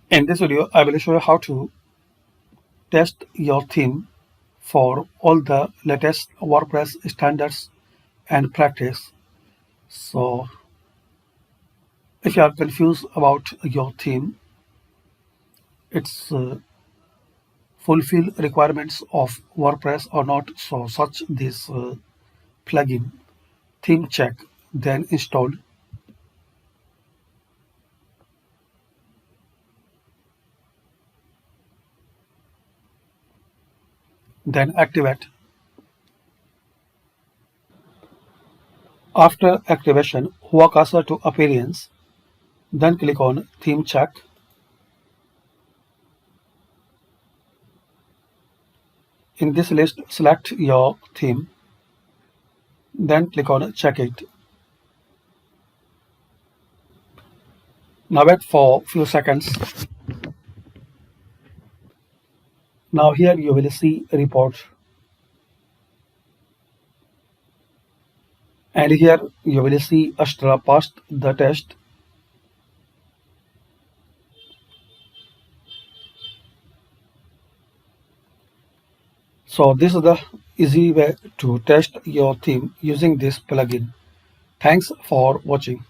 In this video, I will show you how to test your theme for all the latest WordPress standards and practice. So, if you are confused about your theme, its fulfill requirements of WordPress or not, so search this plugin theme check, then install, then activate. After activation, walk cursor to appearance, then click on theme check. In this list, select your theme, then click on check it. Now wait for few seconds. Now here you will see report, and here you will see Astra passed the test. So this is the easy way to test your theme using this plugin. Thanks for watching.